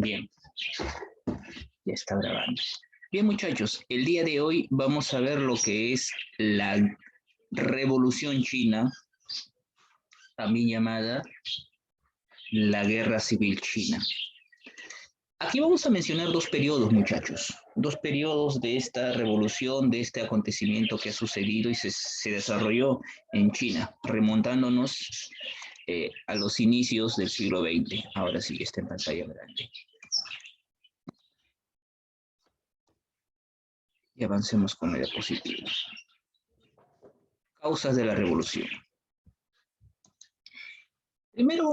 Bien, ya está grabando. Bien, muchachos, el día de hoy vamos a ver lo que es la Revolución China, también llamada la Guerra Civil China. Aquí vamos a mencionar dos periodos, muchachos, dos periodos de esta revolución, de este acontecimiento que ha sucedido y se desarrolló en China, remontándonos a los inicios del siglo XX. Ahora sí, está en pantalla grande. Y avancemos con la diapositiva. Causas de la revolución. Primero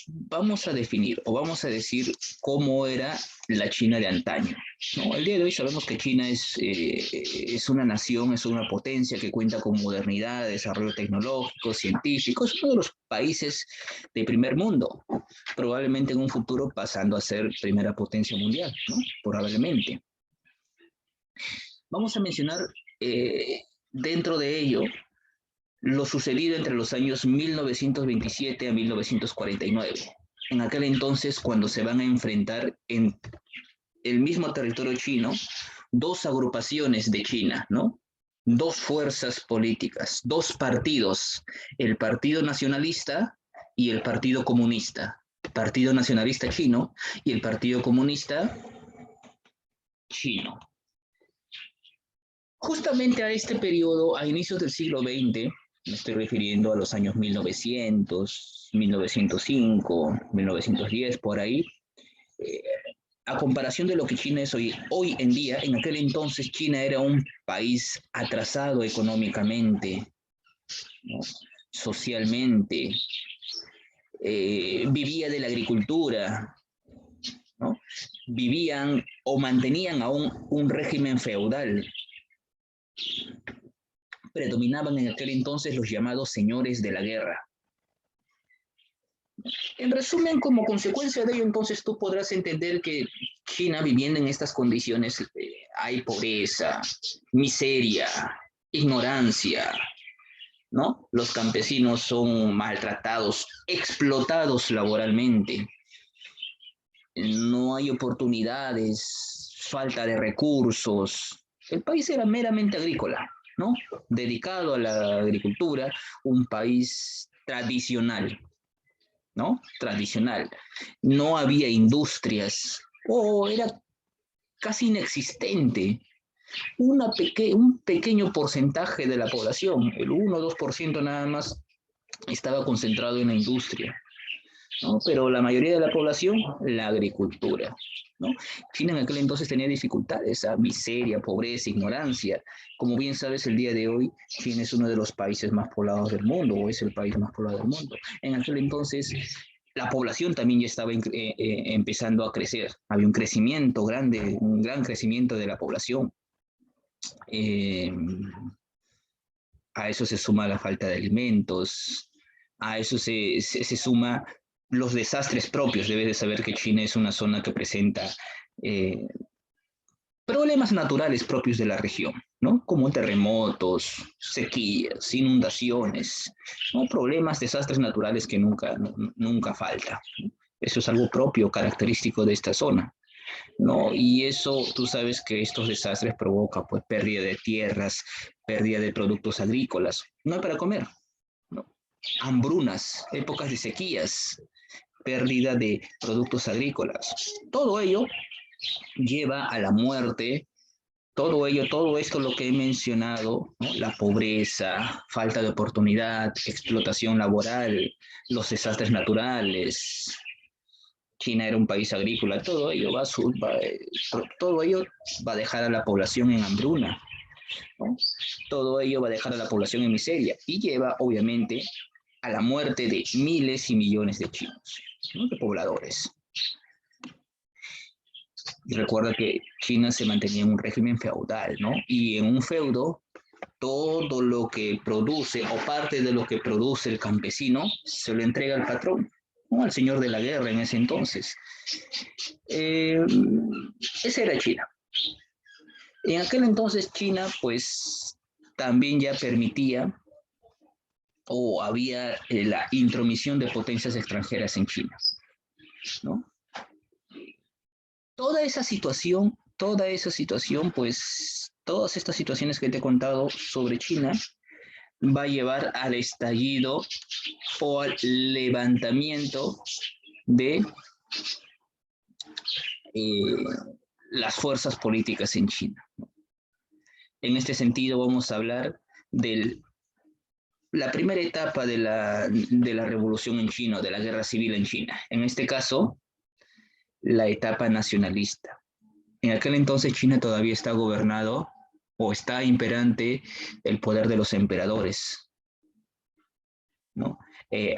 vamos a definir o vamos a decir cómo era la China de antaño, ¿no? El día de hoy sabemos que China es una nación, es una potencia que cuenta con modernidad, desarrollo tecnológico, científico, es uno de los países de primer mundo, probablemente en un futuro pasando a ser primera potencia mundial, ¿no? Probablemente. Vamos a mencionar dentro de ello lo sucedido entre los años 1927 a 1949. En aquel entonces, cuando se van a enfrentar en el mismo territorio chino, dos agrupaciones de China, ¿no? Dos fuerzas políticas, dos partidos, el Partido Nacionalista y el Partido Comunista. Partido Nacionalista Chino y el Partido Comunista Chino. Justamente a este periodo, a inicios del siglo XX, me estoy refiriendo a los años 1900, 1905, 1910, por ahí, a comparación de lo que China es hoy en día, en aquel entonces China era un país atrasado económicamente, ¿no? Socialmente, vivía de la agricultura, ¿no? Vivían o mantenían aún un régimen feudal. Predominaban en aquel entonces los llamados señores de la guerra. En resumen, como consecuencia de ello, entonces tú podrás entender que China, viviendo en estas condiciones, hay pobreza, miseria, ignorancia, ¿no? Los campesinos son maltratados, explotados laboralmente, no hay oportunidades, falta de recursos. El país era meramente agrícola, ¿no? Dedicado a la agricultura, un país tradicional, ¿no? Tradicional. No había industrias, o era casi inexistente. Un pequeño porcentaje de la población, el 1 o 2% nada más, estaba concentrado en la industria, ¿no? Pero la mayoría de la población, la agricultura, ¿no? China en aquel entonces tenía dificultades, miseria, pobreza, ignorancia. Como bien sabes, el día de hoy, China es uno de los países más poblados del mundo, o es el país más poblado del mundo. En aquel entonces, la población también ya estaba empezando a crecer. Había un crecimiento grande, un gran crecimiento de la población. Eh, a eso se suma la falta de alimentos, a eso se suma los desastres propios. Debes de saber que China es una zona que presenta problemas naturales propios de la región, ¿no? Como terremotos, sequías, inundaciones, ¿no? Problemas, desastres naturales que nunca falta. Eso es algo propio, característico de esta zona, ¿no? Y eso, tú sabes que estos desastres provocan, pues, pérdida de tierras, pérdida de productos agrícolas, no hay para comer, ¿no? Hambrunas, épocas de sequías, pérdida de productos agrícolas. Todo ello lleva a la muerte. Todo esto lo que he mencionado, ¿no? La pobreza, falta de oportunidad, explotación laboral, los desastres naturales. China era un país agrícola, todo ello va a dejar a la población en hambruna, ¿no? Todo ello va a dejar a la población en miseria y lleva, obviamente, a la muerte de miles y millones de chinos, ¿no? De pobladores. Y recuerda que China se mantenía en un régimen feudal, ¿no? Y en un feudo, todo lo que produce o parte de lo que produce el campesino se lo entrega al patrón, ¿no? Al señor de la guerra en ese entonces. Esa era China. En aquel entonces China, pues, también ya permitía o había la intromisión de potencias extranjeras en China, ¿no? toda esa situación, pues todas estas situaciones que te he contado sobre China va a llevar al estallido o al levantamiento de eh, las fuerzas políticas en China. En este sentido vamos a hablar de la primera etapa de la revolución en China, de la guerra civil en China. En este caso, la etapa nacionalista. En aquel entonces China todavía está gobernado o está imperante el poder de los emperadores, ¿no?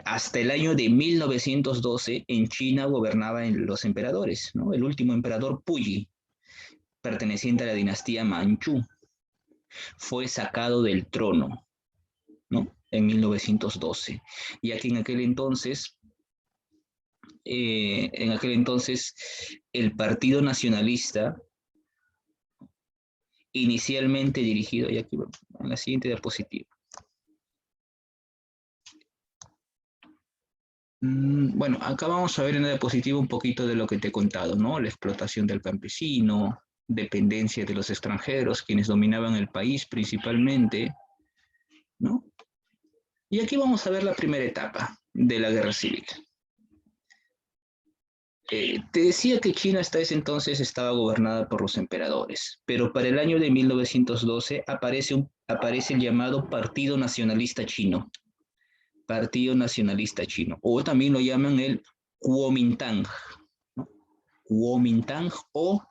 Hasta el año de 1912 en China gobernaban los emperadores, ¿no? El último emperador Puyi, perteneciente a la dinastía Manchú, fue sacado del trono, ¿no? En 1912, ya que en aquel entonces el Partido Nacionalista, inicialmente dirigido, y aquí en la siguiente diapositiva. Bueno, acá vamos a ver en la diapositiva un poquito de lo que te he contado, ¿no? La explotación del campesino, dependencia de los extranjeros, quienes dominaban el país principalmente, ¿no? Y aquí vamos a ver la primera etapa de la guerra civil. Te decía que China hasta ese entonces estaba gobernada por los emperadores, pero para el año de 1912 aparece el llamado Partido Nacionalista Chino. Partido Nacionalista Chino, o también lo llaman el Kuomintang, ¿no? Kuomintang o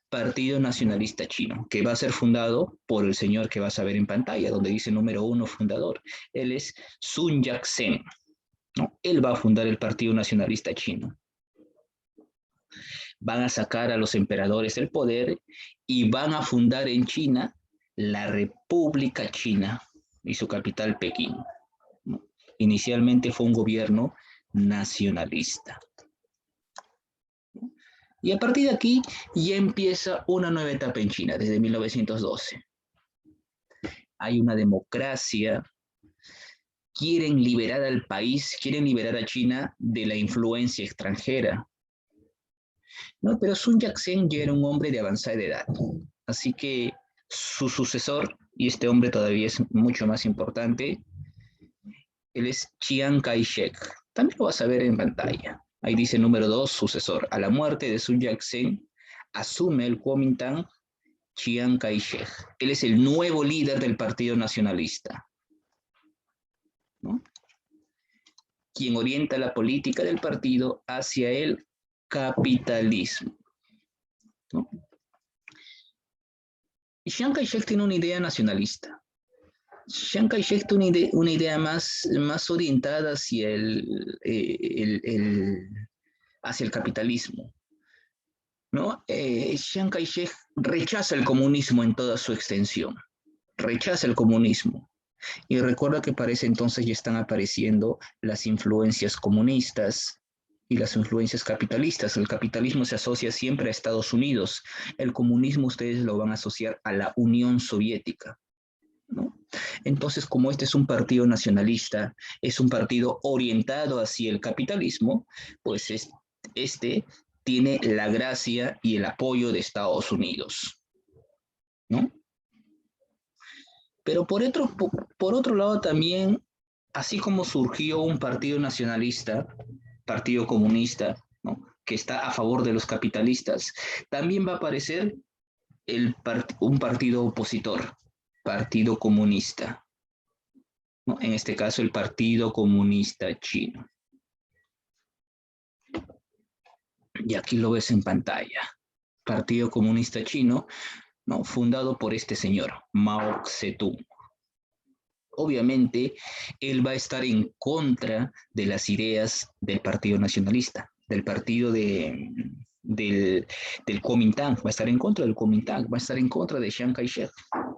Partido Nacionalista Chino, que va a ser fundado por el señor que vas a ver en pantalla, donde dice número 1 fundador. Él es Sun Yat-sen, ¿no? Él va a fundar el Partido Nacionalista Chino. Van a sacar a los emperadores del poder y van a fundar en China la República China y su capital Pekín. Inicialmente fue un gobierno nacionalista. Y a partir de aquí ya empieza una nueva etapa en China, desde 1912. Hay una democracia, quieren liberar al país, quieren liberar a China de la influencia extranjera. ¿No? Pero Sun Yat-sen ya era un hombre de avanzada edad, así que su sucesor, y este hombre todavía es mucho más importante, él es Chiang Kai-shek. También lo vas a ver en pantalla. Ahí dice número 2, sucesor. A la muerte de Sun Yat-sen, asume el Kuomintang Chiang Kai-shek. Él es el nuevo líder del Partido Nacionalista, ¿no? Quien orienta la política del partido hacia el capitalismo, ¿no? Y Chiang Kai-shek tiene una idea nacionalista. Chiang Kai-shek tiene una idea más orientada hacia hacia el capitalismo, ¿no? Chiang Kai-shek rechaza el comunismo en toda su extensión, rechaza el comunismo. Y recuerda que para ese entonces ya están apareciendo las influencias comunistas y las influencias capitalistas. El capitalismo se asocia siempre a Estados Unidos. El comunismo ustedes lo van a asociar a la Unión Soviética, ¿no? Entonces, como este es un partido nacionalista, es un partido orientado hacia el capitalismo, pues este tiene la gracia y el apoyo de Estados Unidos, ¿no? Pero por otro lado también, así como surgió un partido nacionalista, partido comunista, ¿no? Que está a favor de los capitalistas, también va a aparecer un partido opositor, Partido Comunista, ¿no? En este caso el Partido Comunista Chino. Y aquí lo ves en pantalla. Partido Comunista Chino, ¿no? Fundado por este señor, Mao Zedong. Obviamente, él va a estar en contra de las ideas del Partido Nacionalista, del partido del Kuomintang, va a estar en contra del Kuomintang, va a estar en contra de Chiang Kai-shek,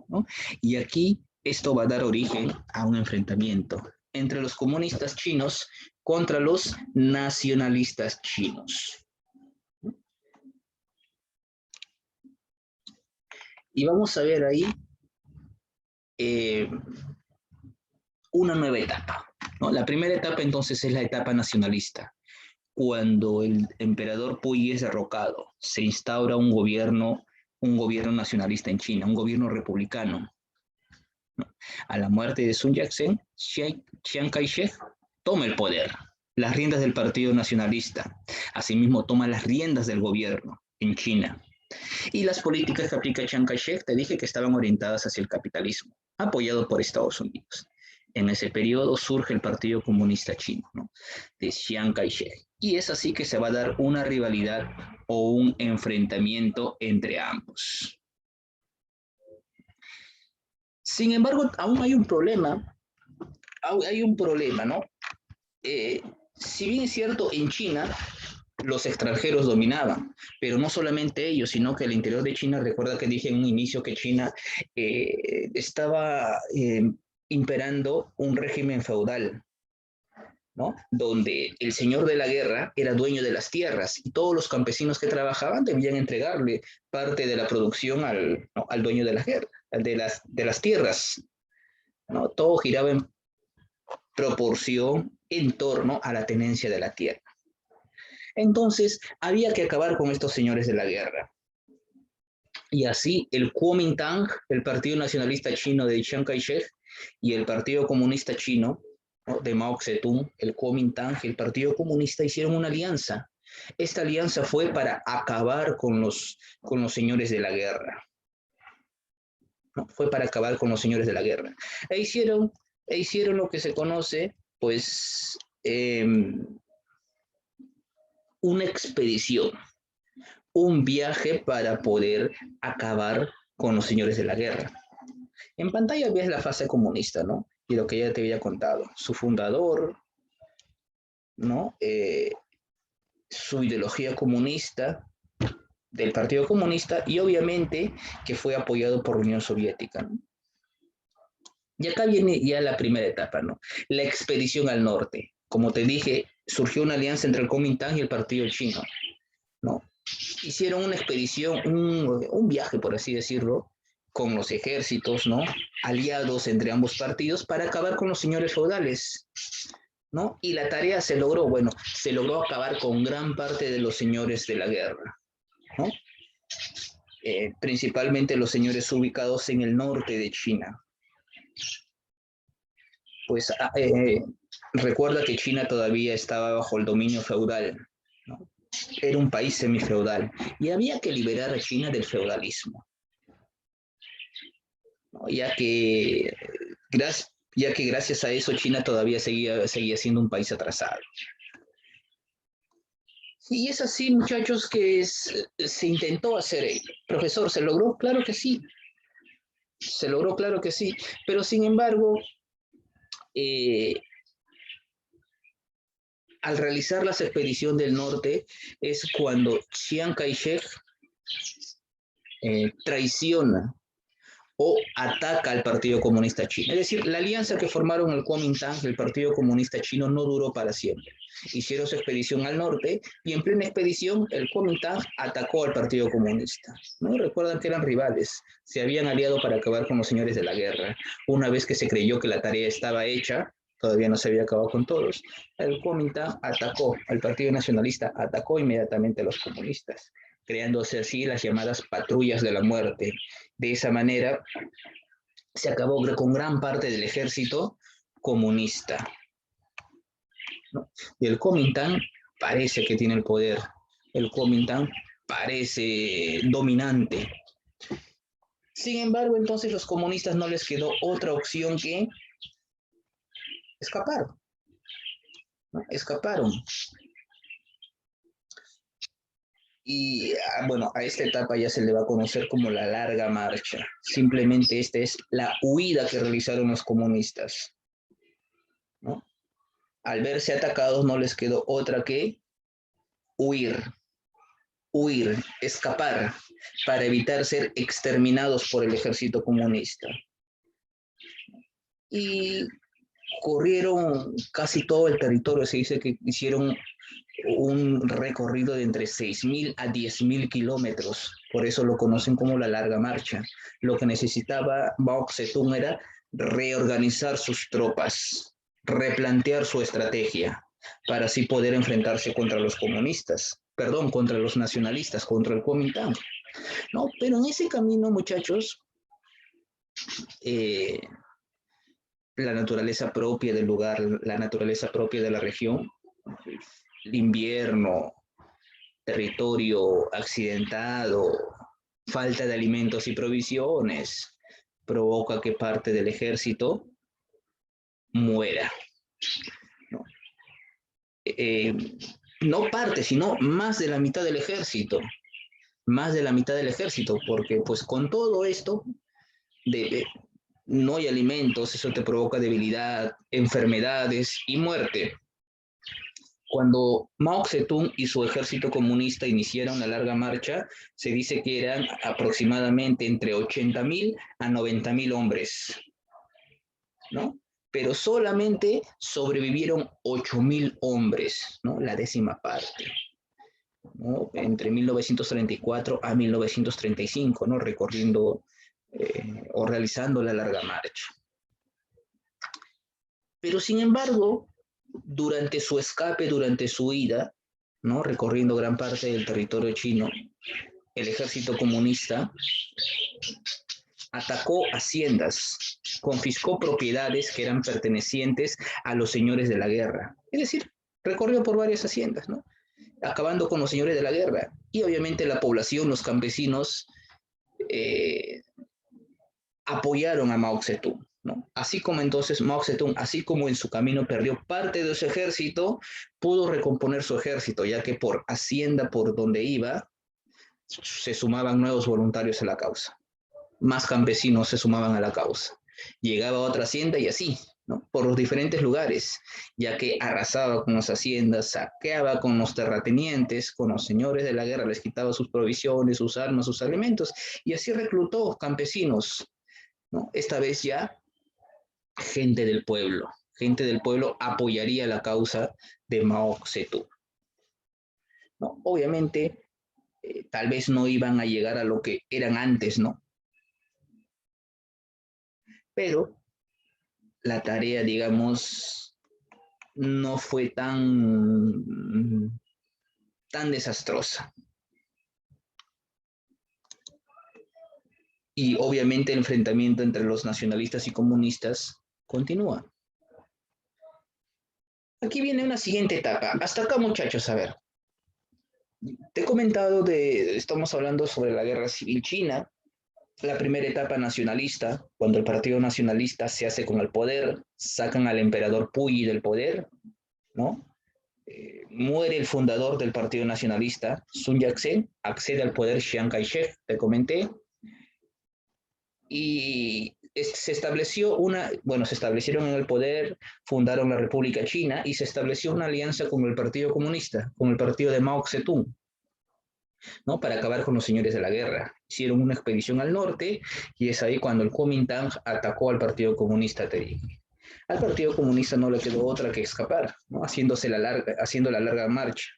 ¿no? Y aquí esto va a dar origen a un enfrentamiento entre los comunistas chinos contra los nacionalistas chinos. Y vamos a ver ahí una nueva etapa, ¿no? La primera etapa entonces es la etapa nacionalista. cuando el emperador Puyi es derrocado, se instaura un gobierno nacionalista en China, un gobierno republicano. A la muerte de Sun Yat-sen, Chiang Kai-shek toma el poder, las riendas del Partido Nacionalista. Asimismo, toma las riendas del gobierno en China. Y las políticas que aplica Chiang Kai-shek, te dije que estaban orientadas hacia el capitalismo, apoyado por Estados Unidos. En ese periodo surge el Partido Comunista Chino, ¿no?, de Chiang Kai-shek. Y es así que se va a dar una rivalidad o un enfrentamiento entre ambos. Sin embargo, aún hay un problema, ¿no? Si bien es cierto, en China los extranjeros dominaban, pero no solamente ellos, sino que el interior de China, recuerda que dije en un inicio que China estaba imperando un régimen feudal, ¿no?, donde el señor de la guerra era dueño de las tierras y todos los campesinos que trabajaban debían entregarle parte de la producción al dueño de la guerra, de las tierras, ¿no? Todo giraba en proporción en torno a la tenencia de la tierra. Entonces, había que acabar con estos señores de la guerra. Y así, el Kuomintang, el Partido Nacionalista Chino de Chiang Kai-shek, y el Partido Comunista Chino, ¿no?, de Mao Zedong, el Kuomintang y el Partido Comunista hicieron una alianza. Esta alianza fue para acabar con los señores de la guerra, ¿no? Fue para acabar con los señores de la guerra. E hicieron lo que se conoce, pues, una expedición, un viaje para poder acabar con los señores de la guerra. En pantalla ves la fase comunista, ¿no? Y lo que ya te había contado, su fundador, ¿no? Su ideología comunista, del Partido Comunista, y obviamente que fue apoyado por la Unión Soviética, ¿no? Y acá viene ya la primera etapa, ¿no? La expedición al norte. Como te dije, surgió una alianza entre el Kuomintang y el Partido Chino, ¿no? Hicieron una expedición, un viaje, por así decirlo, con los ejércitos, ¿no?, aliados entre ambos partidos para acabar con los señores feudales, ¿no? Y la tarea se logró, bueno, se logró acabar con gran parte de los señores de la guerra, ¿no? Principalmente los señores ubicados en el norte de China. Pues recuerda que China todavía estaba bajo el dominio feudal, ¿no? Era un país semifeudal y había que liberar a China del feudalismo, ¿no? Ya que gracias a eso China todavía seguía siendo un país atrasado. Y es así, muchachos, que se intentó hacer ello. Profesor, ¿se logró? Claro que sí. Se logró, claro que sí. Pero sin embargo, al realizar la expedición del norte es cuando Chiang Kai-shek traiciona o ataca al Partido Comunista Chino. Es decir, la alianza que formaron el Kuomintang y el Partido Comunista Chino no duró para siempre. Hicieron su expedición al norte y en plena expedición el Kuomintang atacó al Partido Comunista, ¿no? Recuerdan que eran rivales, se habían aliado para acabar con los señores de la guerra. Una vez que se creyó que la tarea estaba hecha, todavía no se había acabado con todos, el Kuomintang atacó, al Partido Nacionalista atacó inmediatamente a los comunistas, creándose así las llamadas patrullas de la muerte. De esa manera se acabó con gran parte del ejército comunista, ¿no? Y el Kuomintang parece que tiene el poder, el Kuomintang parece dominante. Sin embargo, entonces los comunistas no les quedó otra opción que escapar, ¿no? Escaparon. Y bueno, a esta etapa ya se le va a conocer como la larga marcha. Simplemente esta es la huida que realizaron los comunistas, ¿no? Al verse atacados no les quedó otra que huir, escapar, para evitar ser exterminados por el ejército comunista. Y corrieron casi todo el territorio, se dice que hicieron un recorrido de entre 6.000 a 10.000 kilómetros, por eso lo conocen como la larga marcha. Lo que necesitaba Mao Zedong era reorganizar sus tropas, replantear su estrategia, para así poder enfrentarse contra los comunistas, perdón, contra los nacionalistas, contra el Kuomintang, ¿no? Pero en ese camino, muchachos, eh, la naturaleza propia del lugar, la naturaleza propia de la región, el invierno, territorio accidentado, falta de alimentos y provisiones, provoca que parte del ejército muera. ¿No? Eh, no parte, sino más de la mitad del ejército, más de la mitad del ejército, porque pues con todo esto no hay alimentos, eso te provoca debilidad, enfermedades y muerte. Cuando Mao Zedong y su ejército comunista iniciaron la larga marcha, se dice que eran aproximadamente entre 80.000 a 90.000 hombres, ¿no? Pero solamente sobrevivieron 8.000 hombres, ¿no? La décima parte, ¿no? Entre 1934 a 1935, ¿no? Recorriendo o realizando la larga marcha. Pero sin embargo, durante su escape, durante su huida, ¿no? Recorriendo gran parte del territorio chino, el ejército comunista atacó haciendas, confiscó propiedades que eran pertenecientes a los señores de la guerra. Es decir, recorrió por varias haciendas, ¿no? Acabando con los señores de la guerra. Y obviamente la población, los campesinos, eh, apoyaron a Mao Zedong, ¿no? Así como entonces Mao Zedong, así como en su camino perdió parte de su ejército, pudo recomponer su ejército, ya que por hacienda por donde iba, se sumaban nuevos voluntarios a la causa. Más campesinos se sumaban a la causa. Llegaba a otra hacienda y así, ¿no? Por los diferentes lugares, ya que arrasaba con las haciendas, saqueaba con los terratenientes, con los señores de la guerra, les quitaba sus provisiones, sus armas, sus alimentos, y así reclutó campesinos, ¿no? Esta vez ya gente del pueblo apoyaría la causa de Mao Zedong, ¿no? Obviamente, tal vez no iban a llegar a lo que eran antes, ¿no? Pero la tarea, digamos, no fue tan desastrosa. Y obviamente el enfrentamiento entre los nacionalistas y comunistas continúa. Aquí viene una siguiente etapa. Hasta acá, muchachos, a ver. Te he comentado estamos hablando sobre la guerra civil china, la primera etapa nacionalista, cuando el Partido Nacionalista se hace con el poder, sacan al emperador Puyi del poder, ¿no? Muere el fundador del Partido Nacionalista, Sun Yat-sen, accede al poder Chiang Kai-shek, te comenté, y se establecieron en el poder, fundaron la República China y se estableció una alianza con el Partido Comunista, con el partido de Mao Zedong, ¿no? Para acabar con los señores de la guerra. Hicieron una expedición al norte y es ahí cuando el Kuomintang atacó al Partido Comunista, te dije. Al Partido Comunista no le quedó otra que escapar, ¿no? Haciendo la larga marcha,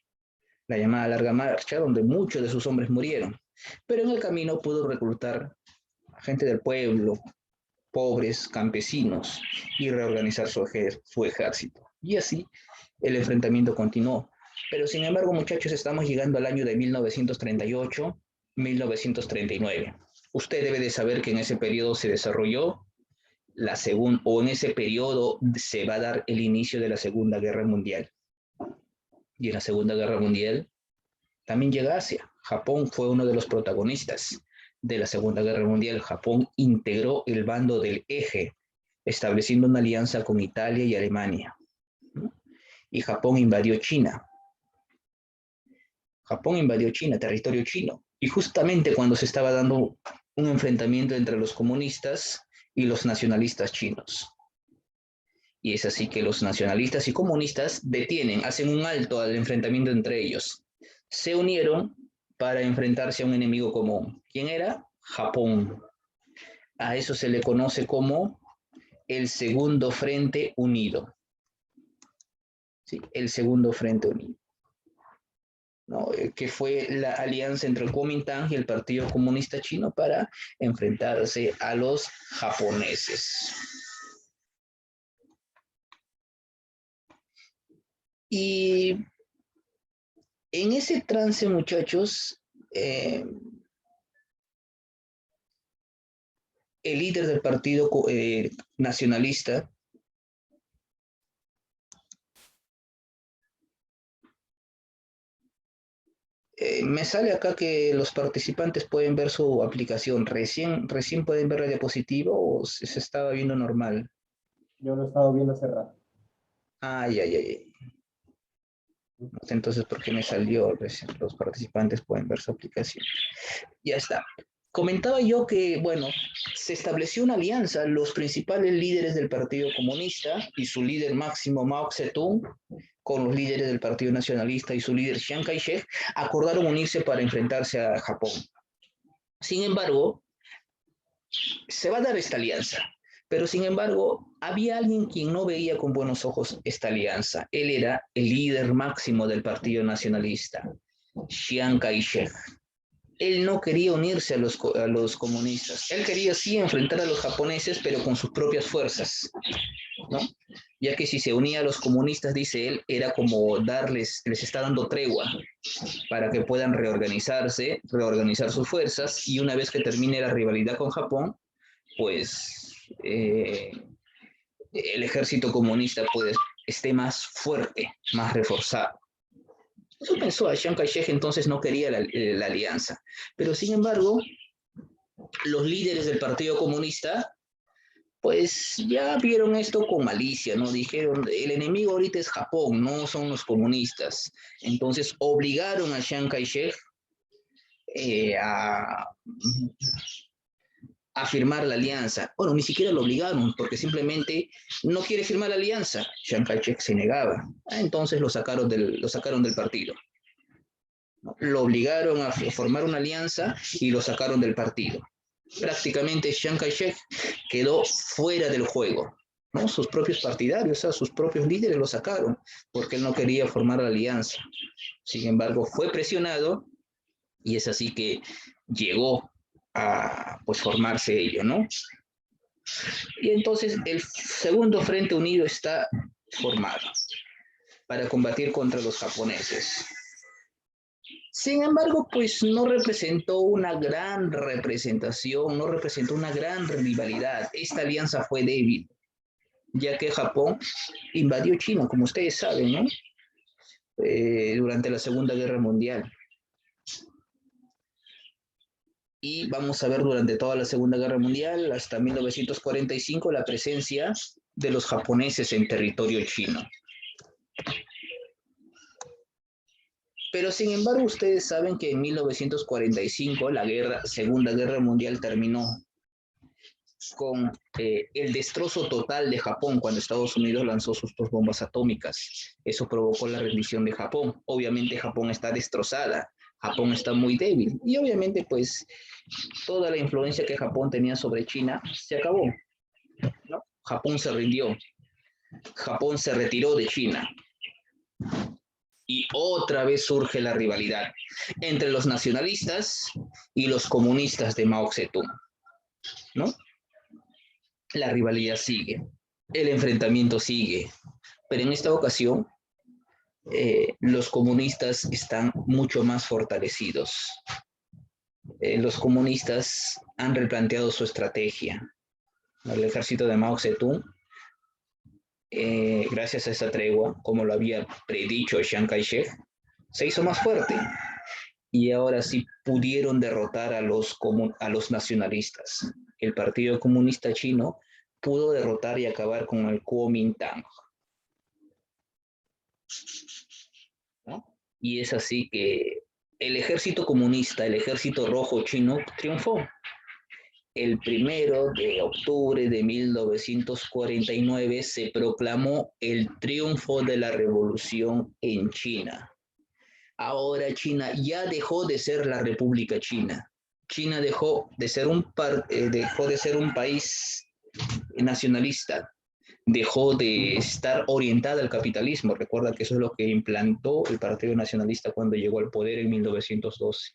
la llamada larga marcha, donde muchos de sus hombres murieron. Pero en el camino pudo reclutar a gente del pueblo, pobres, campesinos, y reorganizar su ejército. Y así el enfrentamiento continuó. Pero sin embargo, muchachos, estamos llegando al año de 1938, 1939. Usted debe de saber que en ese periodo se desarrolló o en ese periodo se va a dar el inicio de la Segunda Guerra Mundial. Y en la Segunda Guerra Mundial también llega Asia. Japón fue uno de los protagonistas de la Segunda Guerra Mundial. Japón integró el bando del Eje, estableciendo una alianza con Italia y Alemania, ¿no? Y Japón invadió China. Japón invadió China, territorio chino. Y justamente cuando se estaba dando un enfrentamiento entre los comunistas y los nacionalistas chinos. Y es así que los nacionalistas y comunistas hacen un alto al enfrentamiento entre ellos. Se unieron para enfrentarse a un enemigo común. ¿Quién era? Japón. A eso se le conoce como el Segundo Frente Unido. ¿Sí? El Segundo Frente Unido, ¿no? Que fue la alianza entre el Kuomintang y el Partido Comunista Chino para enfrentarse a los japoneses. Y en ese trance, muchachos, el líder del partido nacionalista, me sale acá que los participantes pueden ver su aplicación. ¿Recién pueden ver la diapositiva o se estaba viendo normal? Yo lo he estado viendo hace rato. Ay, ay, ay. No sé entonces por qué me salió. Los participantes pueden ver su aplicación. Ya está. Comentaba yo que, bueno, se estableció una alianza. Los principales líderes del Partido Comunista y su líder máximo Mao Zedong, con los líderes del Partido Nacionalista y su líder Chiang Kai-shek, acordaron unirse para enfrentarse a Japón. Sin embargo, se va a dar esta alianza. Pero sin embargo, había alguien quien no veía con buenos ojos esta alianza. Él era el líder máximo del Partido Nacionalista, Chiang Kai-shek. Él no quería unirse a los comunistas. Él quería sí enfrentar a los japoneses, pero con sus propias fuerzas, ¿no? Ya que si se unía a los comunistas, dice él, era como les está dando tregua para que puedan reorganizarse, reorganizar sus fuerzas, y una vez que termine la rivalidad con Japón, pues el ejército comunista pues esté más fuerte, más reforzado. Eso pensó a Chiang Kai-shek, entonces no quería la alianza. Pero sin embargo, los líderes del Partido Comunista pues ya vieron esto con malicia, ¿no? Dijeron, el enemigo ahorita es Japón, no son los comunistas. Entonces obligaron a Chiang Kai-shek a firmar la alianza. Bueno, ni siquiera lo obligaron, porque simplemente no quiere firmar la alianza. Chiang Kai-shek se negaba. Entonces lo sacaron del partido. Lo obligaron a formar una alianza y lo sacaron del partido. Prácticamente Chiang Kai-shek quedó fuera del juego, ¿no? Sus propios partidarios, o sea, sus propios líderes lo sacaron, porque él no quería formar la alianza. Sin embargo, fue presionado y es así que llegó a pues, formarse ello, ¿no? Y entonces el segundo Frente Unido está formado para combatir contra los japoneses. Sin embargo, pues no representó una gran representación, no representó una gran rivalidad. Esta alianza fue débil, ya que Japón invadió China, como ustedes saben, ¿no? Durante la Segunda Guerra Mundial. Y vamos a ver durante toda la Segunda Guerra Mundial, hasta 1945, la presencia de los japoneses en territorio chino. Pero sin embargo, ustedes saben que en 1945 la Segunda Guerra Mundial terminó con el destrozo total de Japón cuando Estados Unidos lanzó sus dos bombas atómicas. Eso provocó la rendición de Japón. Obviamente Japón está destrozada, Japón está muy débil y obviamente pues toda la influencia que Japón tenía sobre China se acabó, ¿no? Japón se rindió, Japón se retiró de China. Y otra vez surge la rivalidad entre los nacionalistas y los comunistas de Mao Zedong, ¿no? La rivalidad sigue, el enfrentamiento sigue, pero en esta ocasión los comunistas están mucho más fortalecidos. Los comunistas han replanteado su estrategia. El ejército de Mao Zedong, gracias a esta tregua, como lo había predicho Chiang Kai-shek, se hizo más fuerte y ahora sí pudieron derrotar a los nacionalistas. El Partido Comunista Chino pudo derrotar y acabar con el Kuomintang, ¿no? Y es así que el ejército comunista, el ejército rojo chino, triunfó. El 1 de octubre de 1949 se proclamó el triunfo de la revolución en China. Ahora China ya dejó de ser la República China. China dejó de ser un país nacionalista, dejó de estar orientada al capitalismo. Recuerda que eso es lo que implantó el Partido Nacionalista cuando llegó al poder en 1912,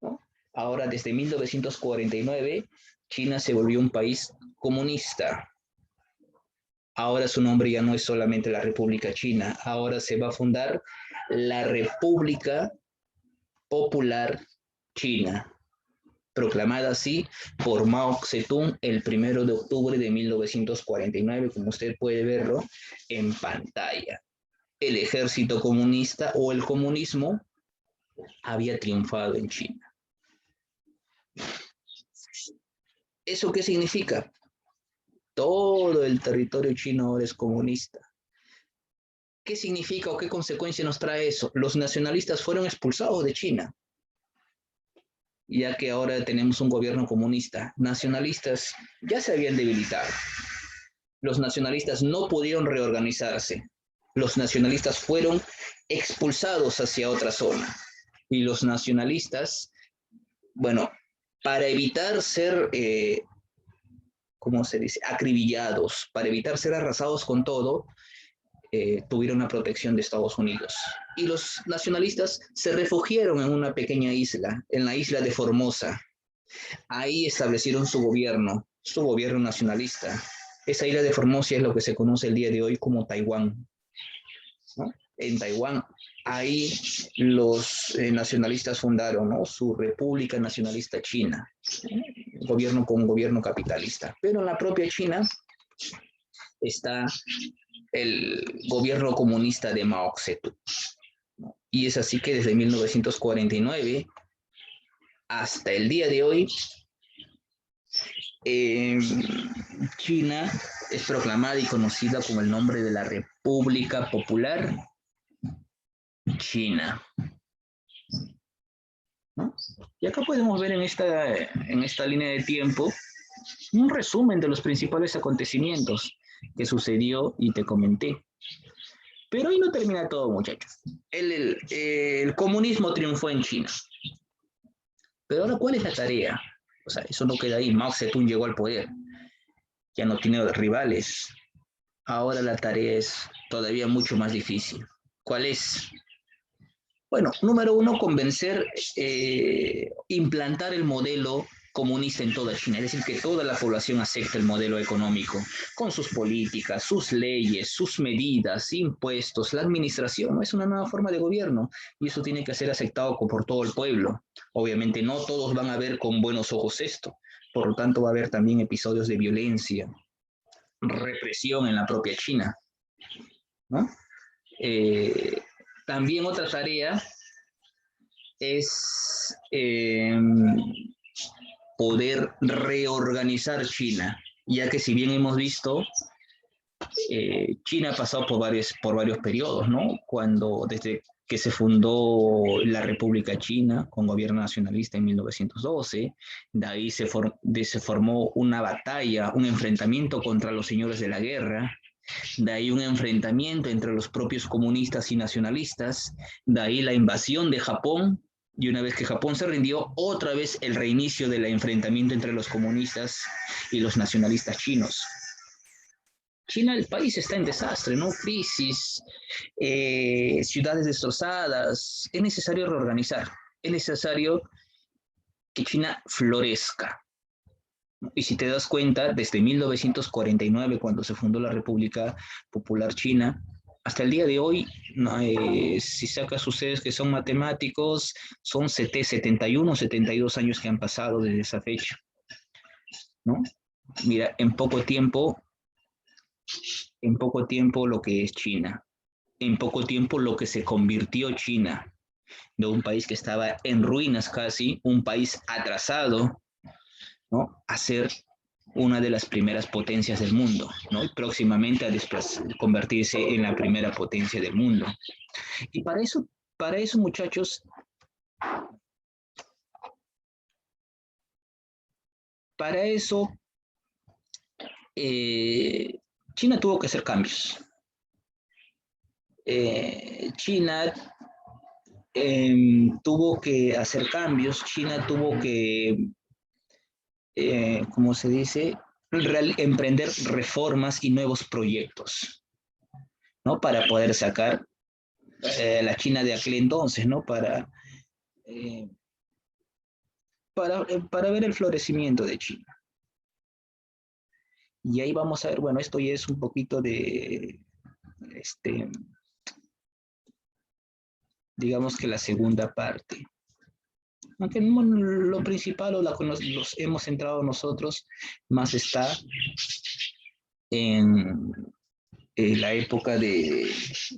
¿no? Ahora, desde 1949, China se volvió un país comunista. Ahora su nombre ya no es solamente la República China, ahora se va a fundar la República Popular China, proclamada así por Mao Zedong el 1 de octubre de 1949, como usted puede verlo en pantalla. El ejército comunista o el comunismo había triunfado en China. ¿Eso qué significa? Todo el territorio chino ahora es comunista. ¿Qué significa o qué consecuencia nos trae eso? Los nacionalistas fueron expulsados de China, ya que ahora tenemos un gobierno comunista. Nacionalistas ya se habían debilitado. Los nacionalistas no pudieron reorganizarse. Los nacionalistas fueron expulsados hacia otra zona. Y los nacionalistas, bueno, para evitar ser, ¿cómo se dice?, acribillados, para evitar ser arrasados con todo, tuvieron la protección de Estados Unidos. Y los nacionalistas se refugiaron en una pequeña isla, en la isla de Formosa. Ahí establecieron su gobierno nacionalista. Esa isla de Formosa es lo que se conoce el día de hoy como Taiwán, ¿no? En Taiwán, ahí los nacionalistas fundaron, ¿no?, su República Nacionalista China, gobierno con un gobierno capitalista. Pero en la propia China está el gobierno comunista de Mao Zedong. Y es así que desde 1949 hasta el día de hoy, China es proclamada y conocida con el nombre de la República Popular China, ¿no? Y acá podemos ver en esta línea de tiempo un resumen de los principales acontecimientos que sucedió y te comenté. Pero ahí no termina todo, muchachos. El comunismo triunfó en China. Pero ahora, ¿cuál es la tarea? O sea, eso no queda ahí. Mao Zedong llegó al poder. Ya no tiene rivales. Ahora la tarea es todavía mucho más difícil. ¿Cuál es? Bueno, número uno, convencer, implantar el modelo comunista en toda China, es decir, que toda la población acepte el modelo económico, con sus políticas, sus leyes, sus medidas, impuestos, la administración, ¿no? Es una nueva forma de gobierno y eso tiene que ser aceptado por todo el pueblo. Obviamente no todos van a ver con buenos ojos esto, por lo tanto va a haber también episodios de violencia, represión en la propia China, ¿no? También otra tarea es poder reorganizar China, ya que si bien hemos visto, China ha pasado por varios periodos, ¿no? Desde que se fundó la República China con gobierno nacionalista en 1912, de ahí se formó una batalla, un enfrentamiento contra los señores de la guerra, de ahí un enfrentamiento entre los propios comunistas y nacionalistas, de ahí la invasión de Japón, y una vez que Japón se rindió, otra vez el reinicio del enfrentamiento entre los comunistas y los nacionalistas chinos. China, el país está en desastre, ¿no? Crisis, ciudades destrozadas. Es necesario reorganizar, es necesario que China florezca. Y si te das cuenta, desde 1949, cuando se fundó la República Popular China, hasta el día de hoy, si sacas ustedes que son matemáticos, son 71, 72 años que han pasado desde esa fecha, ¿no? Mira, en poco tiempo lo que es China, en poco tiempo lo que se convirtió China, de un país que estaba en ruinas casi, un país atrasado, ¿no?, a ser una de las primeras potencias del mundo, ¿no? Y próximamente a convertirse en la primera potencia del mundo. Y para eso, muchachos, para eso, China tuvo que hacer cambios. China tuvo que hacer cambios, China tuvo que, ¿cómo se dice?, emprender reformas y nuevos proyectos, ¿no?, para poder sacar la China de aquel entonces, ¿no?, eh, para ver el florecimiento de China. Y ahí vamos a ver, bueno, esto ya es un poquito de, digamos que la segunda parte. Aunque lo principal o los hemos centrado nosotros, más está en la época de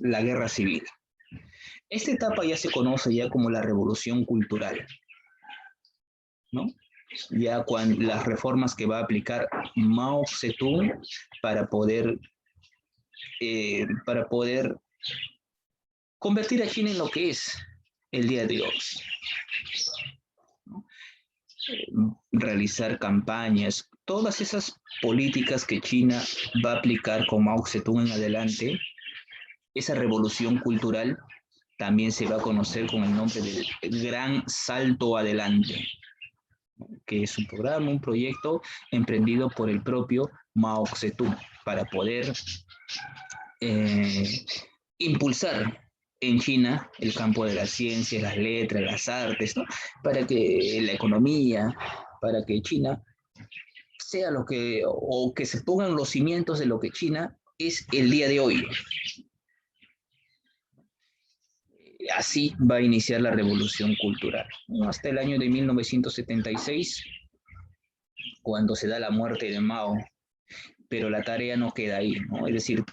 la guerra civil. Esta etapa ya se conoce ya como la revolución cultural, ¿no? Ya cuando las reformas que va a aplicar Mao Zedong para poder convertir a China en lo que es el día de hoy, ¿no? Realizar campañas, todas esas políticas que China va a aplicar con Mao Zedong en adelante, esa revolución cultural también se va a conocer con el nombre del Gran Salto Adelante, que es un programa, un proyecto emprendido por el propio Mao Zedong para poder impulsar en China el campo de las ciencias, las letras, las artes, ¿no? Para que la economía, para que China sea lo que, o que se pongan los cimientos de lo que China es el día de hoy. Así va a iniciar la revolución cultural, ¿no? Hasta el año de 1976, cuando se da la muerte de Mao, pero la tarea no queda ahí, ¿no? Es decir,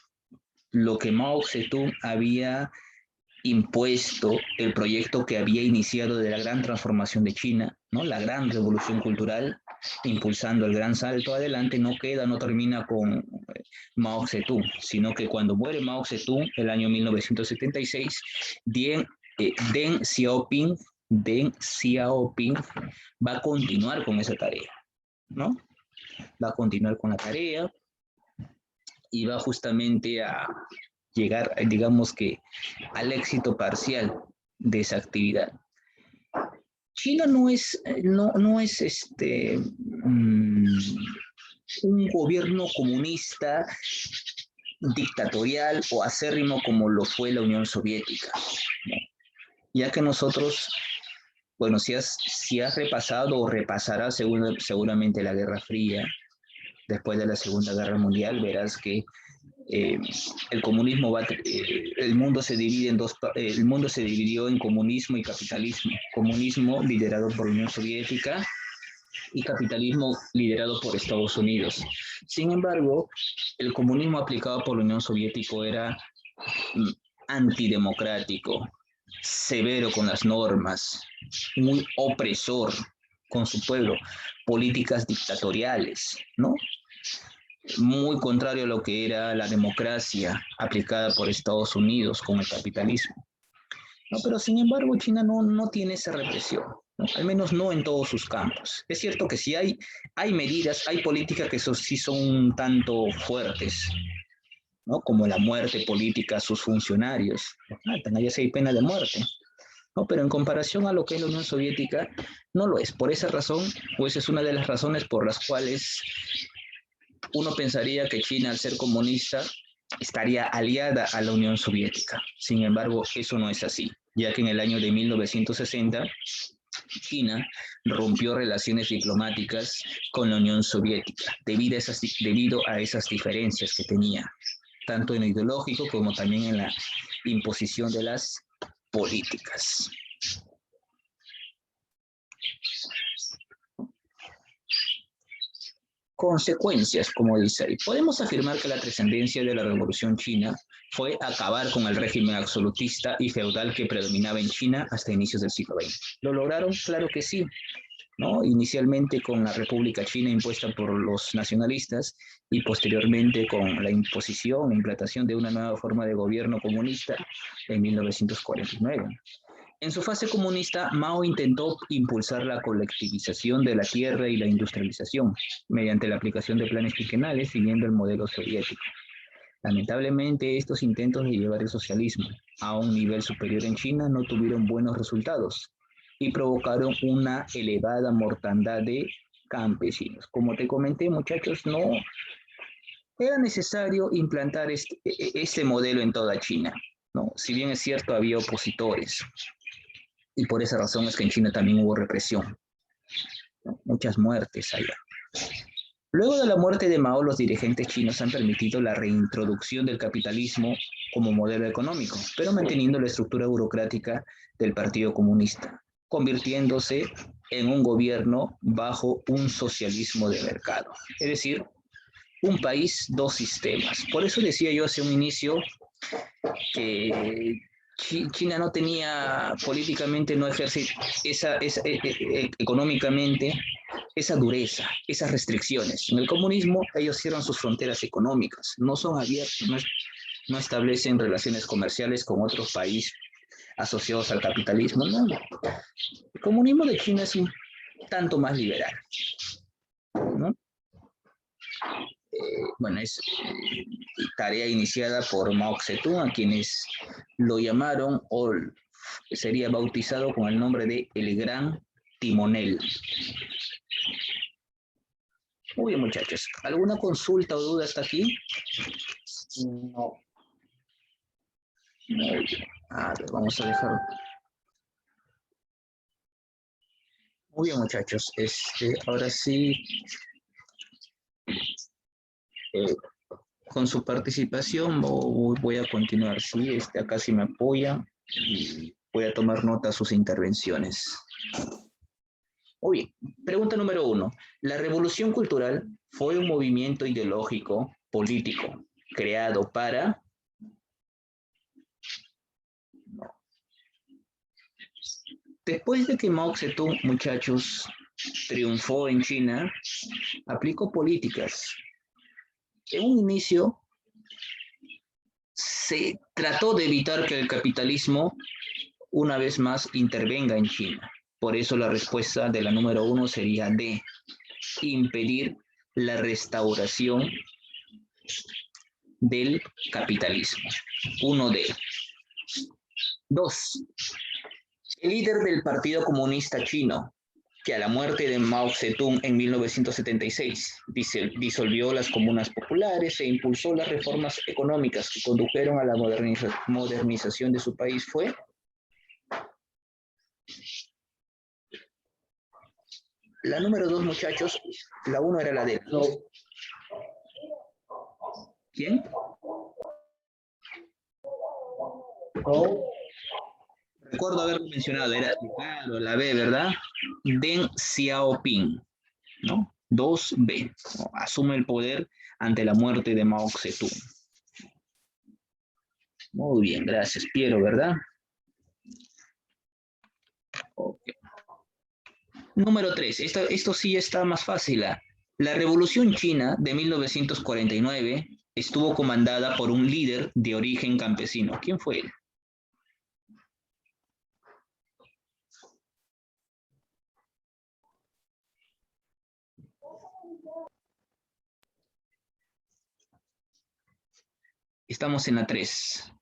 lo que Mao Zedong había impuesto, el proyecto que había iniciado de la gran transformación de China, ¿no? La gran revolución cultural, impulsando el gran salto adelante, no queda, no termina con Mao Zedong, sino que cuando muere Mao Zedong, el año 1976, Deng Xiaoping va a continuar con esa tarea, ¿no? Va a continuar con la tarea y va justamente a llegar, digamos que, al éxito parcial de esa actividad. China no es un gobierno comunista, dictatorial o acérrimo como lo fue la Unión Soviética, ¿no? Ya que nosotros, bueno, si has repasado o repasarás seguramente la Guerra Fría, después de la Segunda Guerra Mundial, verás que el comunismo el mundo se divide en el mundo se dividió en comunismo y capitalismo. Comunismo liderado por la Unión Soviética y capitalismo liderado por Estados Unidos. Sin embargo, el comunismo aplicado por la Unión Soviética era antidemocrático, severo con las normas, muy opresor con su pueblo, políticas dictatoriales, ¿no? Muy contrario a lo que era la democracia aplicada por Estados Unidos con el capitalismo, ¿no? Pero sin embargo China no tiene esa represión, ¿no? Al menos no en todos sus campos. Es cierto que sí hay medidas, hay políticas que sí son un tanto fuertes, ¿no? Como la muerte política a sus funcionarios. Allá sí hay pena de muerte, ¿no? Pero en comparación a lo que es la Unión Soviética, no lo es. Por esa razón, pues es una de las razones por las cuales uno pensaría que China, al ser comunista, estaría aliada a la Unión Soviética. Sin embargo, eso no es así, ya que en el año de 1960, China rompió relaciones diplomáticas con la Unión Soviética debido a esas diferencias que tenía, tanto en lo ideológico como también en la imposición de las políticas. Consecuencias, como dice ahí. Podemos afirmar que la trascendencia de la Revolución China fue acabar con el régimen absolutista y feudal que predominaba en China hasta inicios del siglo XX. ¿Lo lograron? Claro que sí, ¿no? Inicialmente con la República China impuesta por los nacionalistas y posteriormente con la imposición e implantación de una nueva forma de gobierno comunista en 1949. En su fase comunista, Mao intentó impulsar la colectivización de la tierra y la industrialización mediante la aplicación de planes quinquenales siguiendo el modelo soviético. Lamentablemente, estos intentos de llevar el socialismo a un nivel superior en China no tuvieron buenos resultados y provocaron una elevada mortandad de campesinos. Como te comenté, muchachos, no era necesario implantar este modelo en toda China, ¿no? Si bien es cierto, había opositores. Y por esa razón es que en China también hubo represión, ¿no? Muchas muertes allá. Luego de la muerte de Mao, los dirigentes chinos han permitido la reintroducción del capitalismo como modelo económico, pero manteniendo la estructura burocrática del Partido Comunista, convirtiéndose en un gobierno bajo un socialismo de mercado. Es decir, un país, dos sistemas. Por eso decía yo hace un inicio que China no tenía políticamente, no ejerce económicamente esa dureza, esas restricciones. En el comunismo ellos cierran sus fronteras económicas, no son abiertos, no establecen relaciones comerciales con otros países asociados al capitalismo. No. El comunismo de China es un tanto más liberal, ¿no? Bueno, es tarea iniciada por Mao Zedong, a quienes lo llamaron o sería bautizado con el nombre de El Gran Timonel. Muy bien, muchachos. ¿Alguna consulta o duda hasta aquí? No. Muy bien. A ver, vamos a dejar. Muy bien, muchachos. Ahora sí, con su participación voy a continuar. Sí, acá sí me apoya y voy a tomar nota de sus intervenciones. Muy bien. Pregunta número 1. ¿La revolución cultural fue un movimiento ideológico, político, creado para? No. Después de que Mao Zedong, muchachos, triunfó en China, aplicó políticas. En un inicio se trató de evitar que el capitalismo una vez más intervenga en China. Por eso la respuesta de la número 1 sería D, impedir la restauración del capitalismo. 1D. 2. El líder del Partido Comunista Chino, que a la muerte de Mao Zedong en 1976 disolvió las comunas populares e impulsó las reformas económicas que condujeron a la modernización de su país, fue la número 2, muchachos. La 1 era la D. No. ¿Quién? No. Recuerdo haberlo mencionado, era claro, la B, ¿verdad? Deng Xiaoping, ¿no? 2B, ¿no? Asume el poder ante la muerte de Mao Zedong. Muy bien, gracias, Piero, ¿verdad? Okay. Número 3, esto sí está más fácil. La Revolución China de 1949 estuvo comandada por un líder de origen campesino. ¿Quién fue él? Estamos en la 3.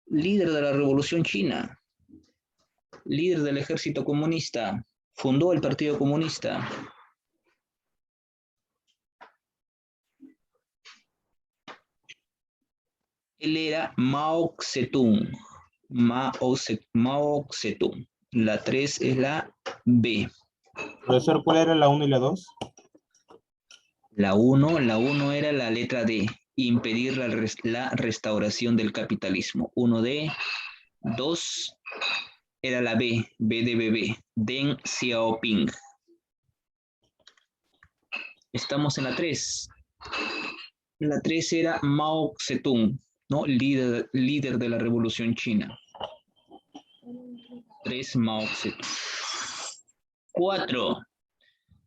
Líder de la Revolución China, líder del ejército comunista, fundó el Partido Comunista. Él era Mao Zedong. Mao Zedong. La 3 es la B. Profesor, ¿cuál era la 1 y la 2? La 1 era la letra D, impedir la restauración del capitalismo. 1D. 2 era la B, B de bebé, Deng Xiaoping. Estamos en la 3. La 3 era Mao Zedong, ¿no? Líder de la Revolución China. 3, Mao Zedong. 4.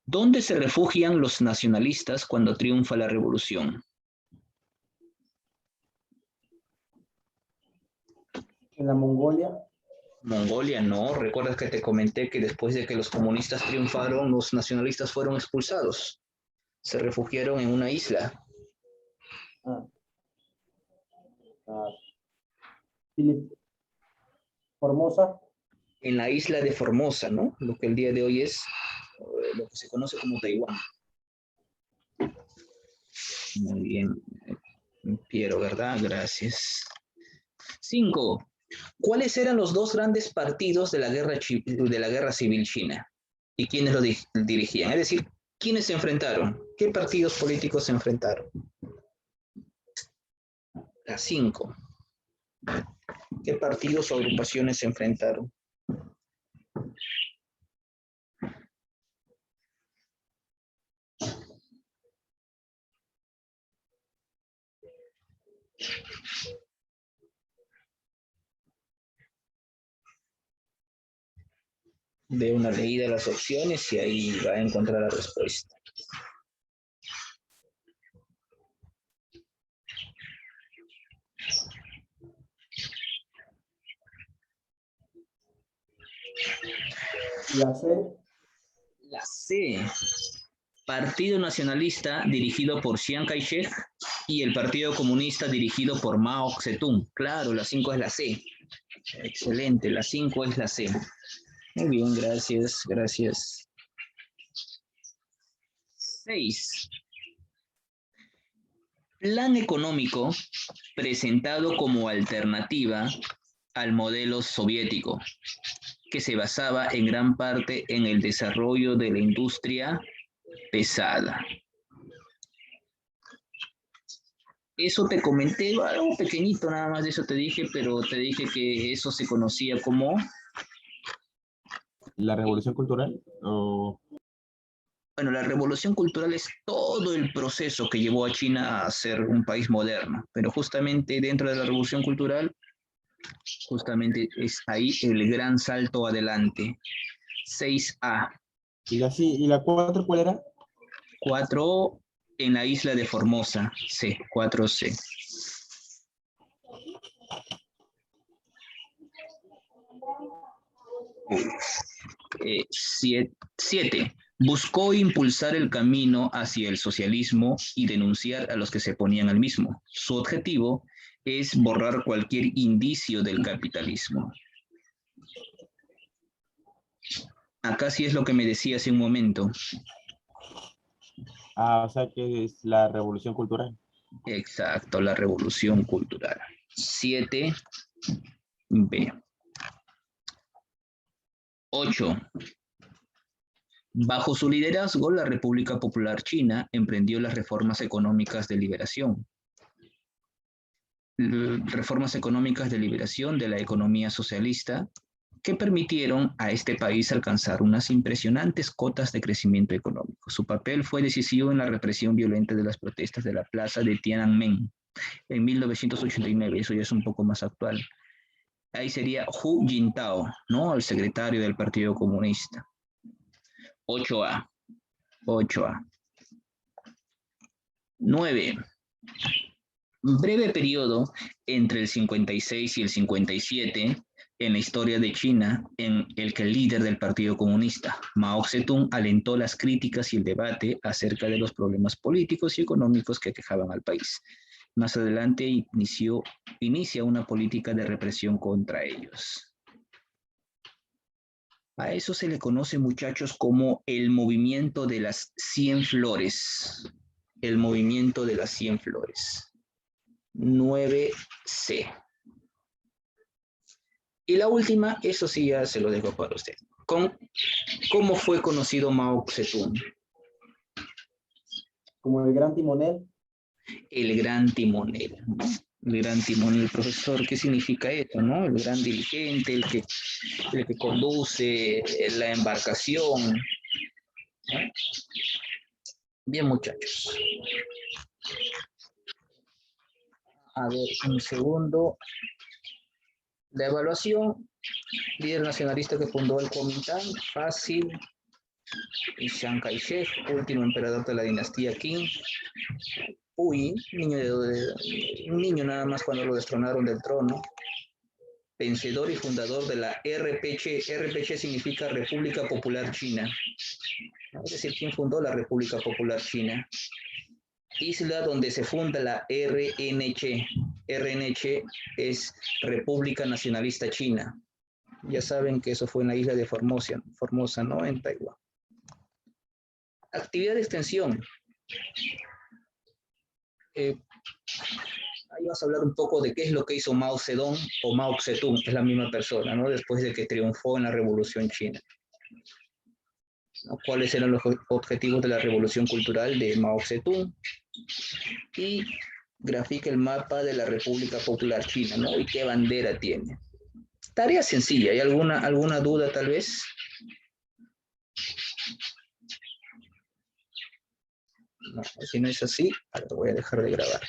¿Dónde se refugian los nacionalistas cuando triunfa la revolución? En la Mongolia. Mongolia, no. ¿Recuerdas que te comenté que después de que los comunistas triunfaron, los nacionalistas fueron expulsados? Se refugiaron en una isla. Formosa. En la isla de Formosa, ¿no? Lo que el día de hoy es lo que se conoce como Taiwán. Muy bien, Piero, ¿verdad? Gracias. 5. ¿Cuáles eran los dos grandes partidos de la guerra civil china? ¿Y quiénes lo dirigían? Es decir, ¿quiénes se enfrentaron? ¿Qué partidos políticos se enfrentaron? Las 5. ¿Qué partidos o agrupaciones se enfrentaron? De una leída a las opciones y ahí va a encontrar la respuesta. La C. La C. Partido Nacionalista dirigido por Chiang Kai-shek y el Partido Comunista dirigido por Mao Zedong. Claro, la 5 es la C. Excelente, la 5 es la C. Muy bien, gracias, gracias. 6. Plan económico presentado como alternativa al modelo soviético, que se basaba en gran parte en el desarrollo de la industria pesada. Eso te comenté, algo pequeñito nada más de eso te dije, pero te dije que eso se conocía como... ¿La revolución cultural? ¿O Bueno, la revolución cultural es todo el proceso que llevó a China a ser un país moderno, pero justamente dentro de la revolución cultural, justamente es ahí el gran salto adelante. 6A. ¿Y la 4 cuál era? 4 en la isla de Formosa, C, 4C. 7. Buscó impulsar el camino hacia el socialismo y denunciar a los que se oponían al mismo. Su objetivo es borrar cualquier indicio del capitalismo. Acá sí es lo que me decía hace un momento. Ah, o sea que es la revolución cultural. Exacto, la revolución cultural. 7B. 8. Bajo su liderazgo, la República Popular China emprendió las reformas económicas de liberación. Reformas económicas de liberación de la economía socialista que permitieron a este país alcanzar unas impresionantes cotas de crecimiento económico. Su papel fue decisivo en la represión violenta de las protestas de la plaza de Tiananmen en 1989, eso ya es un poco más actual. Ahí sería Hu Jintao, ¿no? El secretario del Partido Comunista. 8A. 8A. 9. Breve periodo entre el 56 y el 57 en la historia de China, en el que el líder del Partido Comunista, Mao Zedong, alentó las críticas y el debate acerca de los problemas políticos y económicos que aquejaban al país. Más adelante inicia una política de represión contra ellos. A eso se le conoce, muchachos, como el movimiento de las 100 flores. El movimiento de las 100 flores. 9C. Y la última, eso sí ya se lo dejo para usted. ¿Cómo fue conocido Mao Zedong? Como el gran timonel. El gran timonel, ¿no? El gran timonel, profesor, ¿qué significa esto, no? El gran dirigente, el que conduce la embarcación, ¿no? Bien, muchachos. A ver, un segundo. La evaluación, líder nacionalista que fundó el Kuomintang, fácil. Y Chiang Kai-shek, último emperador de la dinastía Qing. Uy, un niño nada más cuando lo destronaron del trono. Vencedor y fundador de la RPC. RPC significa República Popular China. Es decir, ¿quién fundó la República Popular China? Isla donde se funda la RNC. RNC es República Nacionalista China. Ya saben que eso fue en la isla de Formosa, ¿no? En Taiwán. Actividad de extensión. Ahí vas a hablar un poco de qué es lo que hizo Mao Zedong o Mao Zedong, es la misma persona, ¿no? Después de que triunfó en la Revolución China. ¿no? ¿Cuáles eran los objetivos de la revolución cultural de Mao Zedong? Y grafica el mapa de la República Popular China, ¿no? Y qué bandera tiene. Tarea sencilla. ¿Hay alguna duda tal vez? No, si no es así, ahora voy a dejar de grabar.